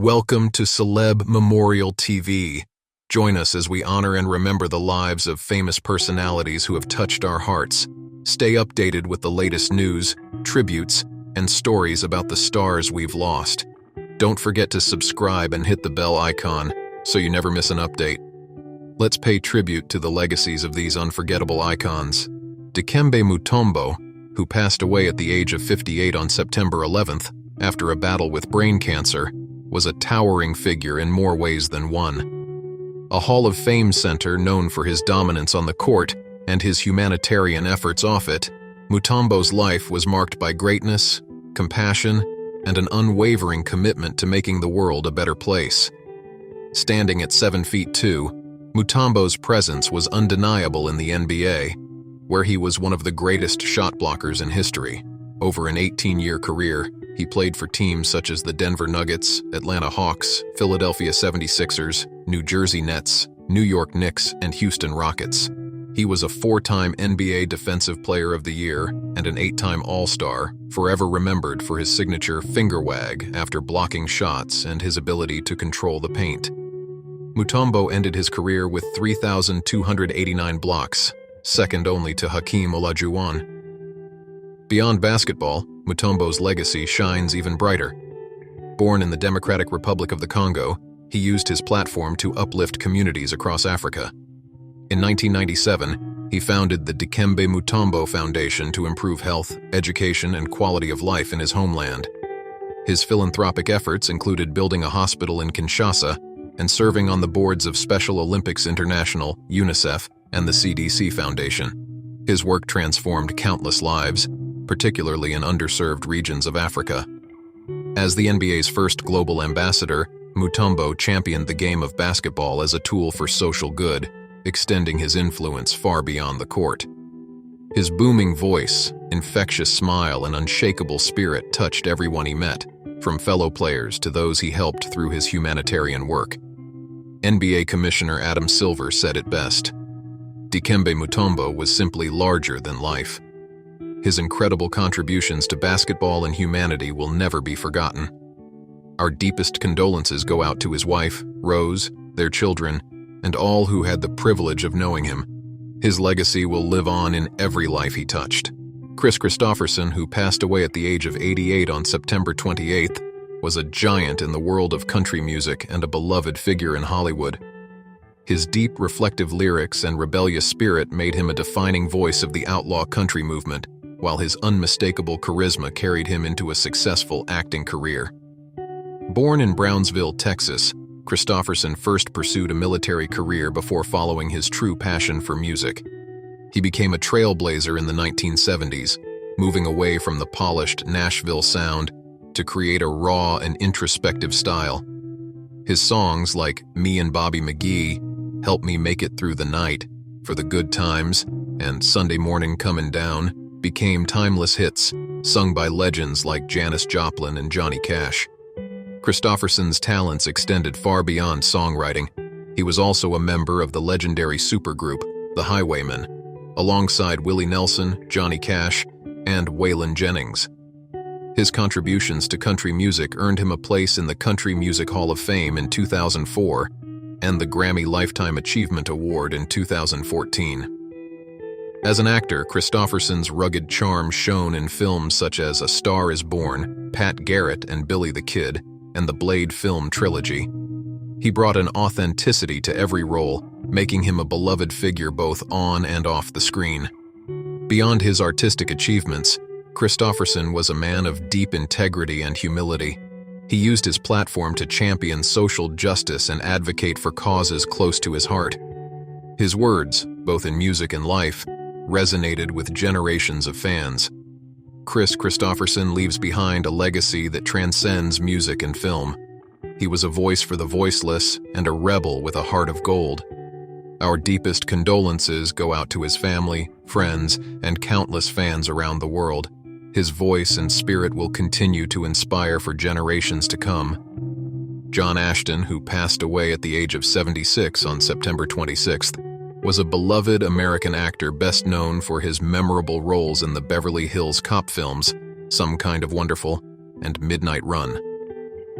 Welcome to CelebMemorialTv. Join us as we honor and remember the lives of famous personalities who have touched our hearts. Stay updated with the latest news, tributes, and stories about the stars we've lost. Don't forget to subscribe and hit the bell icon so you never miss an update. Let's pay tribute to the legacies of these unforgettable icons. Dikembe Mutombo, who passed away at the age of 58 on September 11th after a battle with brain cancer, was a towering figure in more ways than one. A Hall of Fame center known for his dominance on the court and his humanitarian efforts off it, Mutombo's life was marked by greatness, compassion, and an unwavering commitment to making the world a better place. Standing at 7 feet 2, Mutombo's presence was undeniable in the NBA, where he was one of the greatest shot blockers in history. Over an 18-year career, he played for teams such as the Denver Nuggets, Atlanta Hawks, Philadelphia 76ers, New Jersey Nets, New York Knicks, and Houston Rockets. He was a 4-time NBA Defensive Player of the Year and an 8-time All-Star, forever remembered for his signature finger wag after blocking shots and his ability to control the paint. Mutombo ended his career with 3,289 blocks, second only to Hakeem Olajuwon. Beyond basketball, Mutombo's legacy shines even brighter. Born in the Democratic Republic of the Congo, he used his platform to uplift communities across Africa. In 1997, he founded the Dikembe Mutombo Foundation to improve health, education, and quality of life in his homeland. His philanthropic efforts included building a hospital in Kinshasa and serving on the boards of Special Olympics International, UNICEF, and the CDC Foundation. His work transformed countless lives, particularly in underserved regions of Africa. As the NBA's first global ambassador, Mutombo championed the game of basketball as a tool for social good, extending his influence far beyond the court. His booming voice, infectious smile, and unshakable spirit touched everyone he met, from fellow players to those he helped through his humanitarian work. NBA Commissioner Adam Silver said it best: Dikembe Mutombo was simply larger than life. His incredible contributions to basketball and humanity will never be forgotten. Our deepest condolences go out to his wife, Rose, their children, and all who had the privilege of knowing him. His legacy will live on in every life he touched. Kristofferson, who passed away at the age of 88 on September 28th, was a giant in the world of country music and a beloved figure in Hollywood. His deep, reflective lyrics and rebellious spirit made him a defining voice of the outlaw country movement, while his unmistakable charisma carried him into a successful acting career. Born in Brownsville, Texas, Kristofferson first pursued a military career before following his true passion for music. He became a trailblazer in the 1970s, moving away from the polished Nashville sound to create a raw and introspective style. His songs like Me and Bobby McGee, Help Me Make It Through the Night, For the Good Times, and Sunday Morning Comin' Down became timeless hits, sung by legends like Janis Joplin and Johnny Cash. Kristofferson's talents extended far beyond songwriting. He was also a member of the legendary supergroup, the Highwaymen, alongside Willie Nelson, Johnny Cash, and Waylon Jennings. His contributions to country music earned him a place in the Country Music Hall of Fame in 2004 and the Grammy Lifetime Achievement Award in 2014. As an actor, Kristofferson's rugged charm shone in films such as A Star is Born, Pat Garrett and Billy the Kid, and the Blade film trilogy. He brought an authenticity to every role, making him a beloved figure both on and off the screen. Beyond his artistic achievements, Kristofferson was a man of deep integrity and humility. He used his platform to champion social justice and advocate for causes close to his heart. His words, both in music and life, resonated with generations of fans. Kristofferson leaves behind a legacy that transcends music and film. He was a voice for the voiceless and a rebel with a heart of gold. Our deepest condolences go out to his family, friends, and countless fans around the world. His voice and spirit will continue to inspire for generations to come. John Ashton, who passed away at the age of 76 on September 26th, was a beloved American actor best known for his memorable roles in the Beverly Hills Cop films, Some Kind of Wonderful, and Midnight Run.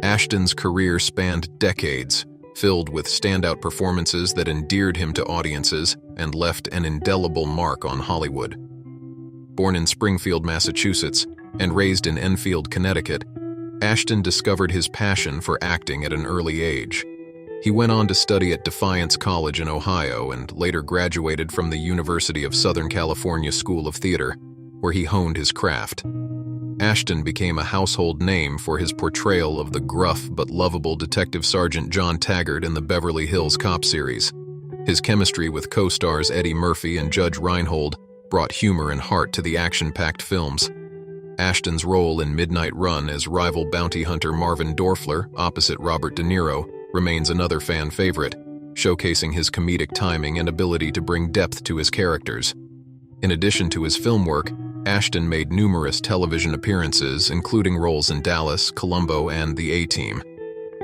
Ashton's career spanned decades, filled with standout performances that endeared him to audiences and left an indelible mark on Hollywood. Born in Springfield, Massachusetts, and raised in Enfield, Connecticut, Ashton discovered his passion for acting at an early age. He went on to study at Defiance College in Ohio and later graduated from the University of Southern California School of Theater, where he honed his craft. Ashton became a household name for his portrayal of the gruff but lovable Detective Sergeant John Taggart in the Beverly Hills Cop series. His chemistry with co-stars Eddie Murphy and Judge Reinhold brought humor and heart to the action-packed films. Ashton's role in Midnight Run as rival bounty hunter Marvin Dorfler opposite Robert De Niro remains another fan favorite, showcasing his comedic timing and ability to bring depth to his characters. In addition to his film work, Ashton made numerous television appearances, including roles in Dallas, Columbo, and The A-Team.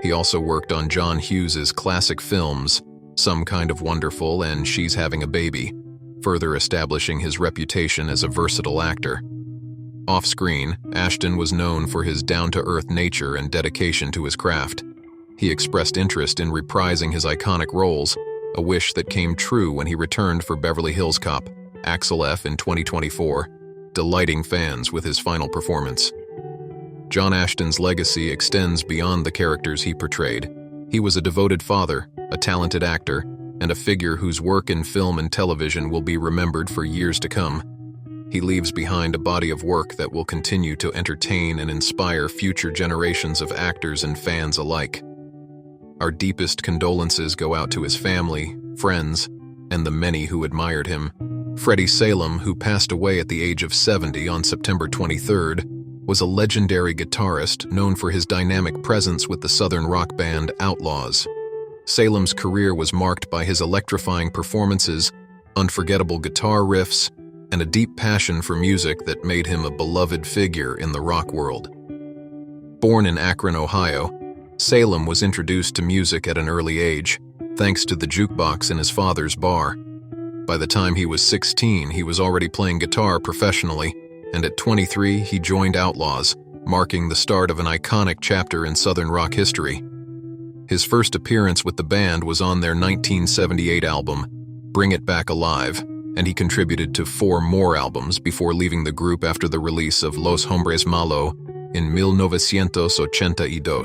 He also worked on John Hughes's classic films, Some Kind of Wonderful and She's Having a Baby, further establishing his reputation as a versatile actor. Off-screen, Ashton was known for his down-to-earth nature and dedication to his craft. He expressed interest in reprising his iconic roles, a wish that came true when he returned for Beverly Hills Cop, Axel F. in 2024, delighting fans with his final performance. John Ashton's legacy extends beyond the characters he portrayed. He was a devoted father, a talented actor, and a figure whose work in film and television will be remembered for years to come. He leaves behind a body of work that will continue to entertain and inspire future generations of actors and fans alike. Our deepest condolences go out to his family, friends, and the many who admired him. Freddy Salem, who passed away at the age of 70 on September 23rd, was a legendary guitarist known for his dynamic presence with the southern rock band Outlaws. Salem's career was marked by his electrifying performances, unforgettable guitar riffs, and a deep passion for music that made him a beloved figure in the rock world. Born in Akron, Ohio, Salem was introduced to music at an early age, thanks to the jukebox in his father's bar. By the time he was 16, he was already playing guitar professionally, and at 23, he joined Outlaws, marking the start of an iconic chapter in Southern rock history. His first appearance with the band was on their 1978 album, Bring It Back Alive, and he contributed to 4 more albums before leaving the group after the release of Los Hombres Malo in 1982.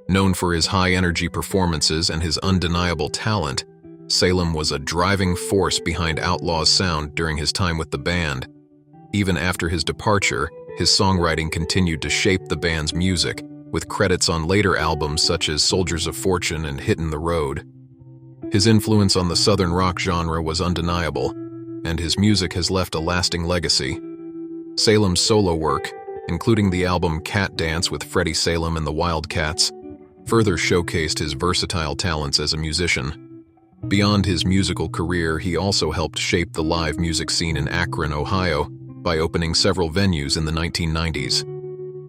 Known for his high-energy performances and his undeniable talent, Salem was a driving force behind Outlaw's sound during his time with the band. Even after his departure, his songwriting continued to shape the band's music, with credits on later albums such as Soldiers of Fortune and Hittin' the Road. His influence on the southern rock genre was undeniable, and his music has left a lasting legacy. Salem's solo work, including the album Cat Dance with Freddy Salem and the Wildcats, further showcased his versatile talents as a musician. Beyond his musical career, he also helped shape the live music scene in Akron, Ohio, by opening several venues in the 1990s.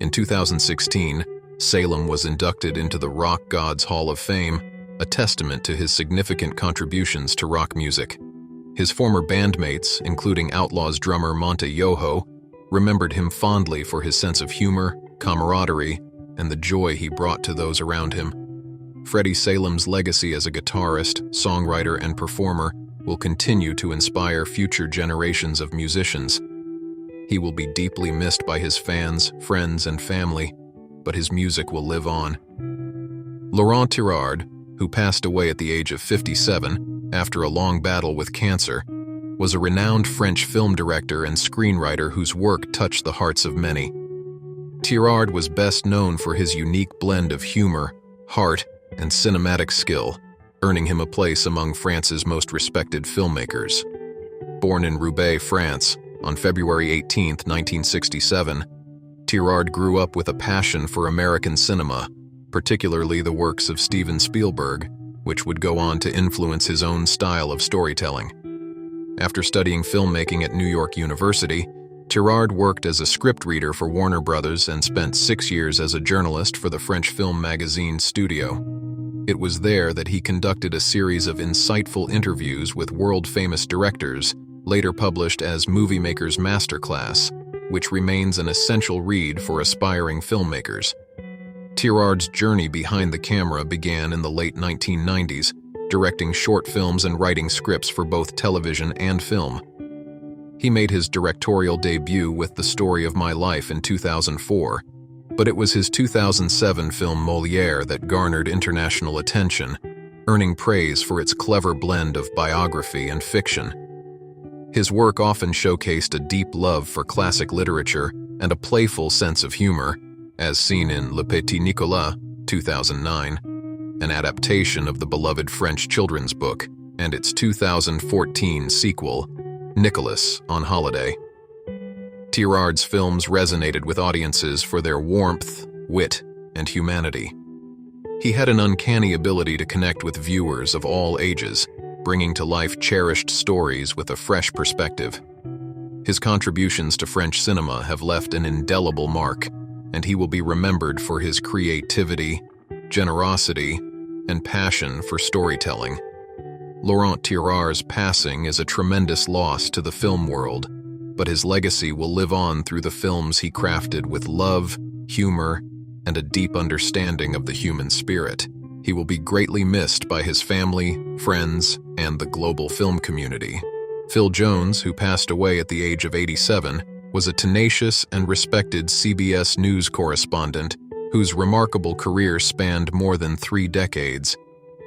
In 2016, Salem was inducted into the Rock Gods Hall of Fame, a testament to his significant contributions to rock music. His former bandmates, including Outlaws drummer Monte Yoho, remembered him fondly for his sense of humor, camaraderie, and the joy he brought to those around him. Freddy Salem's legacy as a guitarist, songwriter, and performer will continue to inspire future generations of musicians. He will be deeply missed by his fans, friends, and family, but his music will live on. Laurent Tirard, who passed away at the age of 57 after a long battle with cancer, was a renowned French film director and screenwriter whose work touched the hearts of many. Tirard was best known for his unique blend of humor, heart, and cinematic skill, earning him a place among France's most respected filmmakers. Born in Roubaix, France, on February 18, 1967, Tirard grew up with a passion for American cinema, particularly the works of Steven Spielberg, which would go on to influence his own style of storytelling. After studying filmmaking at New York University, Tirard worked as a script reader for Warner Brothers and spent 6 years as a journalist for the French film magazine Studio. It was there that he conducted a series of insightful interviews with world-famous directors, later published as Movie Maker's Masterclass, which remains an essential read for aspiring filmmakers. Tirard's journey behind the camera began in the late 1990s, directing short films and writing scripts for both television and film. He made his directorial debut with The Story of My Life in 2004, but it was his 2007 film Molière that garnered international attention, earning praise for its clever blend of biography and fiction. His work often showcased a deep love for classic literature and a playful sense of humor, as seen in Le Petit Nicolas, 2009, an adaptation of the beloved French children's book, and its 2014 sequel, Nicholas on Holiday. Tirard's films resonated with audiences for their warmth, wit, and humanity. He had an uncanny ability to connect with viewers of all ages, bringing to life cherished stories with a fresh perspective. His contributions to French cinema have left an indelible mark, and he will be remembered for his creativity, generosity, and passion for storytelling. Laurent Tirard's passing is a tremendous loss to the film world, but his legacy will live on through the films he crafted with love, humor, and a deep understanding of the human spirit. He will be greatly missed by his family, friends, and the global film community. Phil Jones, who passed away at the age of 87, was a tenacious and respected CBS News correspondent whose remarkable career spanned more than 3 decades.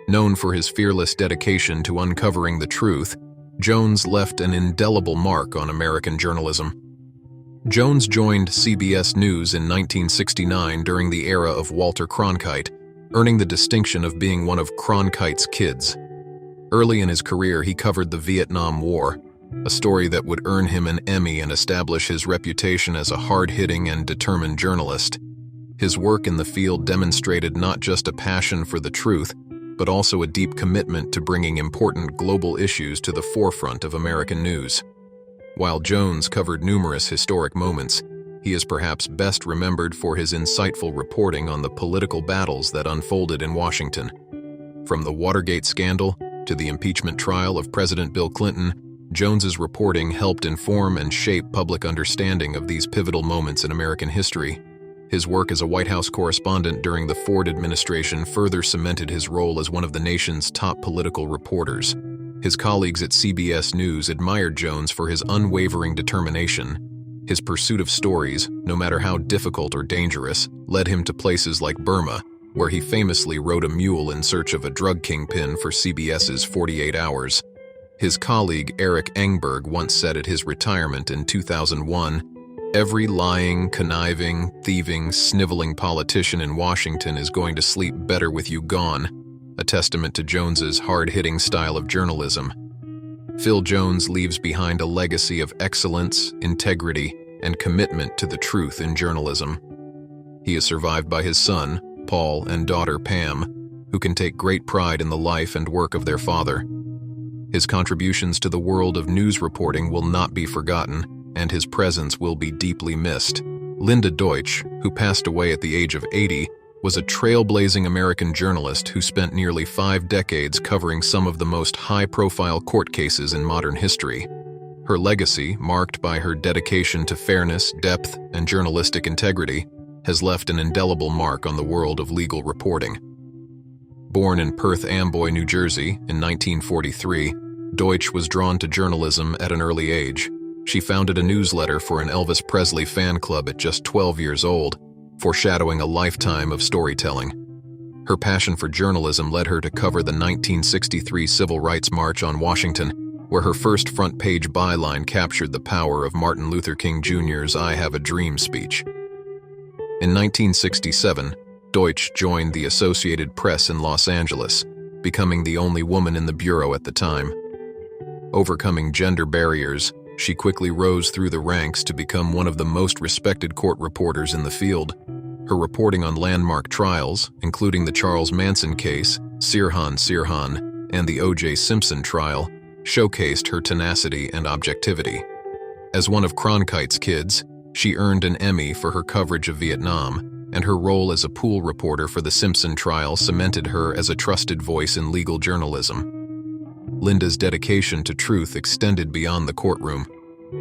Known for his fearless dedication to uncovering the truth, Jones left an indelible mark on American journalism. Jones joined CBS News in 1969 during the era of Walter Cronkite, earning the distinction of being one of Cronkite's kids. Early in his career, he covered the Vietnam War, a story that would earn him an Emmy and establish his reputation as a hard-hitting and determined journalist. His work in the field demonstrated not just a passion for the truth, but also a deep commitment to bringing important global issues to the forefront of American news. While Jones covered numerous historic moments, he is perhaps best remembered for his insightful reporting on the political battles that unfolded in Washington. From the Watergate scandal to the impeachment trial of President Bill Clinton, Jones's reporting helped inform and shape public understanding of these pivotal moments in American history. His work as a White House correspondent during the Ford administration further cemented his role as one of the nation's top political reporters. His colleagues at CBS News admired Jones for his unwavering determination. His pursuit of stories, no matter how difficult or dangerous, led him to places like Burma, where he famously rode a mule in search of a drug kingpin for CBS's 48 Hours. His colleague Eric Engberg once said at his retirement in 2001, "Every lying, conniving, thieving, sniveling politician in Washington is going to sleep better with you gone," a testament to Jones's hard-hitting style of journalism. Phil Jones leaves behind a legacy of excellence, integrity, and commitment to the truth in journalism. He is survived by his son, Paul, and daughter, Pam, who can take great pride in the life and work of their father. His contributions to the world of news reporting will not be forgotten, and his presence will be deeply missed. Linda Deutsch, who passed away at the age of 80, was a trailblazing American journalist who spent nearly 5 decades covering some of the most high-profile court cases in modern history. Her legacy, marked by her dedication to fairness, depth, and journalistic integrity, has left an indelible mark on the world of legal reporting. Born in Perth Amboy, New Jersey, in 1943, Deutsch was drawn to journalism at an early age. She founded a newsletter for an Elvis Presley fan club at just 12 years old, foreshadowing a lifetime of storytelling. Her passion for journalism led her to cover the 1963 Civil Rights March on Washington, where her first front-page byline captured the power of Martin Luther King Jr.'s "I Have a Dream" speech. In 1967, Deutsch joined the Associated Press in Los Angeles, becoming the only woman in the bureau at the time. Overcoming gender barriers, she quickly rose through the ranks to become one of the most respected court reporters in the field. Her reporting on landmark trials, including the Charles Manson case, Sirhan, and the O.J. Simpson trial, showcased her tenacity and objectivity. As one of Cronkite's kids, she earned an Emmy for her coverage of Vietnam, and her role as a pool reporter for the Simpson trial cemented her as a trusted voice in legal journalism. Linda's dedication to truth extended beyond the courtroom.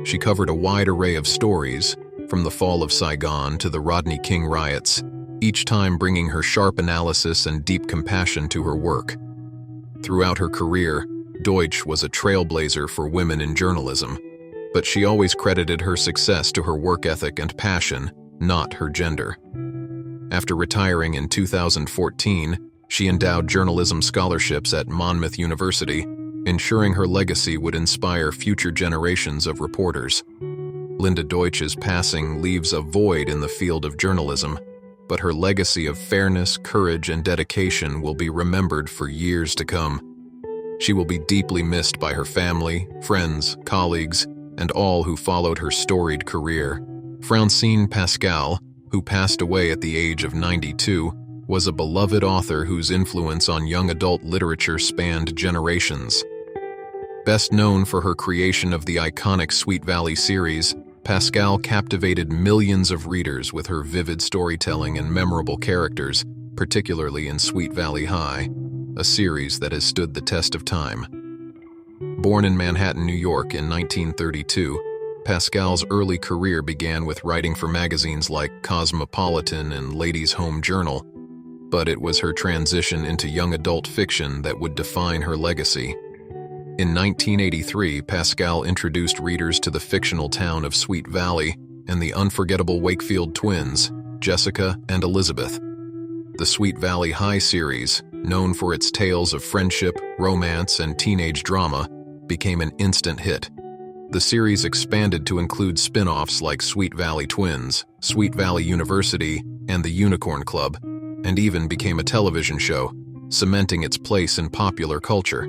She covered a wide array of stories, from the fall of Saigon to the Rodney King riots, each time bringing her sharp analysis and deep compassion to her work. Throughout her career, Deutsch was a trailblazer for women in journalism, but she always credited her success to her work ethic and passion, not her gender. After retiring in 2014, she endowed journalism scholarships at Monmouth University, ensuring her legacy would inspire future generations of reporters. Linda Deutsch's passing leaves a void in the field of journalism, but her legacy of fairness, courage, and dedication will be remembered for years to come. She will be deeply missed by her family, friends, colleagues, and all who followed her storied career. Francine Pascal, who passed away at the age of 92, was a beloved author whose influence on young adult literature spanned generations. Best known for her creation of the iconic Sweet Valley series, Pascal captivated millions of readers with her vivid storytelling and memorable characters, particularly in Sweet Valley High, a series that has stood the test of time. Born in Manhattan, New York in 1932, Pascal's early career began with writing for magazines like Cosmopolitan and Ladies' Home Journal, but it was her transition into young adult fiction that would define her legacy. In 1983, Pascal introduced readers to the fictional town of Sweet Valley and the unforgettable Wakefield twins, Jessica and Elizabeth. The Sweet Valley High series, known for its tales of friendship, romance, and teenage drama, became an instant hit. The series expanded to include spin-offs like Sweet Valley Twins, Sweet Valley University, and the Unicorn Club, and even became a television show, cementing its place in popular culture.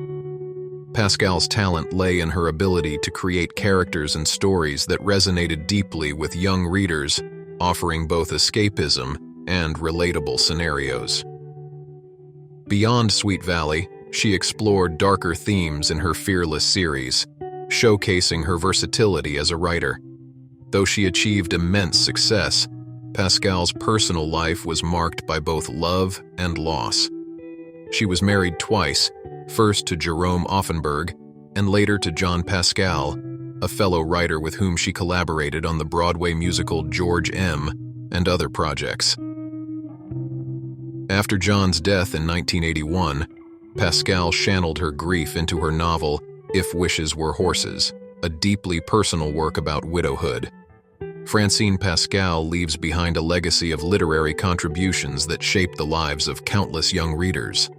Pascal's talent lay in her ability to create characters and stories that resonated deeply with young readers, offering both escapism and relatable scenarios. Beyond Sweet Valley, she explored darker themes in her Fearless series, showcasing her versatility as a writer. Though she achieved immense success, Pascal's personal life was marked by both love and loss. She was married twice, first to Jerome Offenberg and later to John Pascal, a fellow writer with whom she collaborated on the Broadway musical George M. and other projects. After John's death in 1981, Pascal channeled her grief into her novel If Wishes Were Horses, a deeply personal work about widowhood. Francine Pascal leaves behind a legacy of literary contributions that shaped the lives of countless young readers.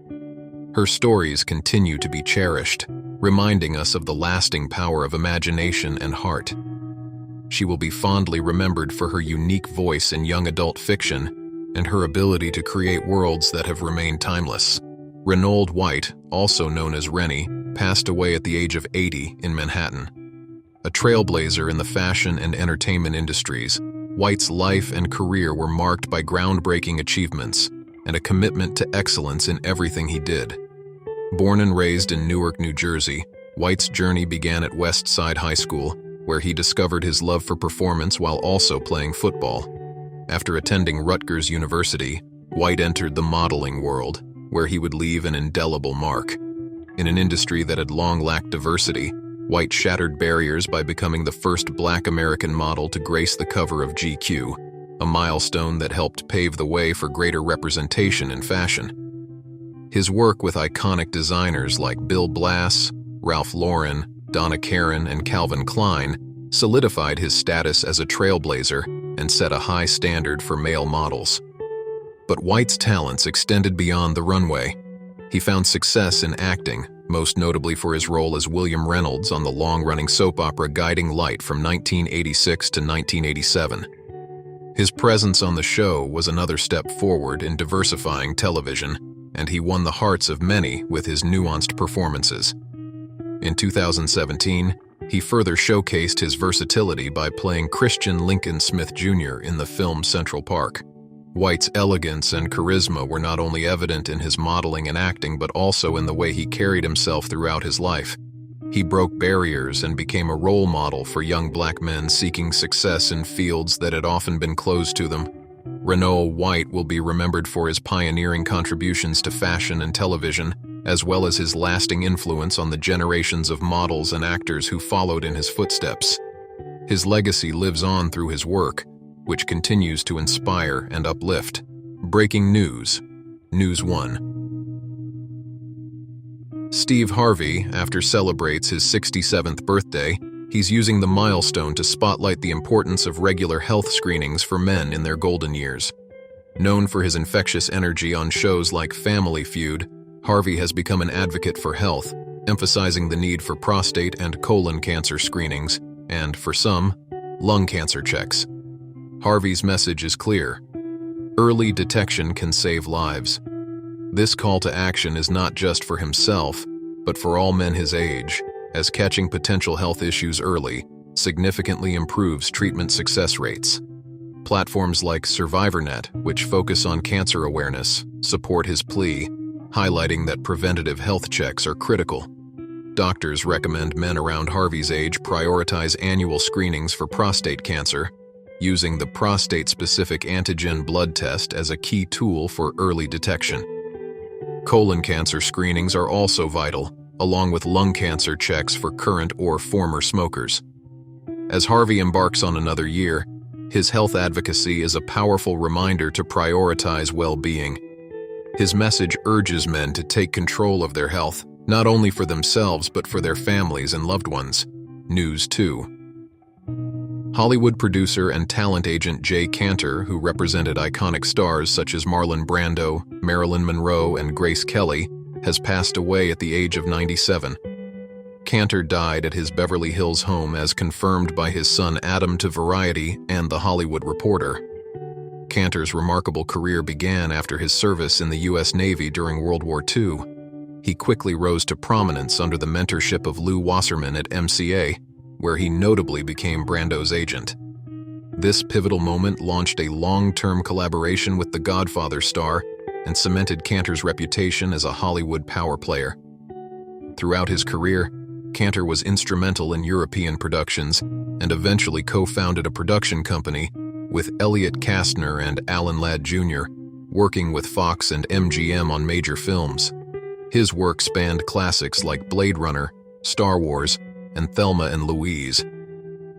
Her stories continue to be cherished, reminding us of the lasting power of imagination and heart. She will be fondly remembered for her unique voice in young adult fiction and her ability to create worlds that have remained timeless. Renol White, also known as Rennie, passed away at the age of 80 in Manhattan. A trailblazer in the fashion and entertainment industries, White's life and career were marked by groundbreaking achievements and a commitment to excellence in everything he did. Born and raised in Newark, New Jersey, White's journey began at West Side High School, where he discovered his love for performance while also playing football. After attending Rutgers University, White entered the modeling world, where he would leave an indelible mark. In an industry that had long lacked diversity, White shattered barriers by becoming the first Black American model to grace the cover of GQ, a milestone that helped pave the way for greater representation in fashion. His work with iconic designers like Bill Blass, Ralph Lauren, Donna Karan, and Calvin Klein solidified his status as a trailblazer and set a high standard for male models. But White's talents extended beyond the runway. He found success in acting, most notably for his role as William Reynolds on the long-running soap opera Guiding Light from 1986 to 1987. His presence on the show was another step forward in diversifying television, and he won the hearts of many with his nuanced performances. In 2017, he further showcased his versatility by playing Christian Lincoln Smith Jr. in the film Central Park. White's elegance and charisma were not only evident in his modeling and acting, but also in the way he carried himself throughout his life. He broke barriers and became a role model for young Black men seeking success in fields that had often been closed to them. Renol White will be remembered for his pioneering contributions to fashion and television, as well as his lasting influence on the generations of models and actors who followed in his footsteps. His legacy lives on through his work, which continues to inspire and uplift. Breaking news. News 1. Steve Harvey, after celebrates his 67th birthday, he's using the milestone to spotlight the importance of regular health screenings for men in their golden years. Known for his infectious energy on shows like Family Feud, Harvey has become an advocate for health, emphasizing the need for prostate and colon cancer screenings, and, for some, lung cancer checks. Harvey's message is clear. Early detection can save lives. This call to action is not just for himself, but for all men his age, as catching potential health issues early significantly improves treatment success rates. Platforms like SurvivorNet, which focus on cancer awareness, support his plea, highlighting that preventative health checks are critical. Doctors recommend men around Harvey's age prioritize annual screenings for prostate cancer, using the prostate-specific antigen blood test as a key tool for early detection. Colon cancer screenings are also vital, along with lung cancer checks for current or former smokers. As Harvey embarks on another year, his health advocacy is a powerful reminder to prioritize well-being. His message urges men to take control of their health, not only for themselves but for their families and loved ones. News 2. Hollywood producer and talent agent Jay Canter, who represented iconic stars such as Marlon Brando, Marilyn Monroe, and Grace Kelly, has passed away at the age of 97. Kanter died at his Beverly Hills home as confirmed by his son Adam to Variety and The Hollywood Reporter. Kanter's remarkable career began after his service in the U.S. Navy during World War II. He quickly rose to prominence under the mentorship of Lew Wasserman at MCA, where he notably became Brando's agent. This pivotal moment launched a long-term collaboration with The Godfather star and cemented Kanter's reputation as a Hollywood power player. Throughout his career, Kanter was instrumental in European productions and eventually co-founded a production company with Elliot Kastner and Alan Ladd Jr., working with Fox and MGM on major films. His work spanned classics like Blade Runner, Star Wars, and Thelma and Louise.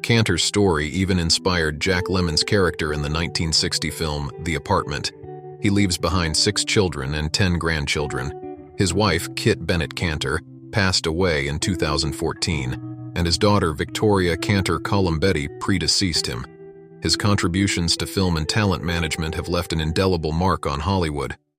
Kanter's story even inspired Jack Lemmon's character in the 1960 film The Apartment. He leaves behind 6 children and 10 grandchildren. His wife, Kit Bennett Kanter, passed away in 2014, and his daughter, Victoria Kanter Colombetti, predeceased him. His contributions to film and talent management have left an indelible mark on Hollywood.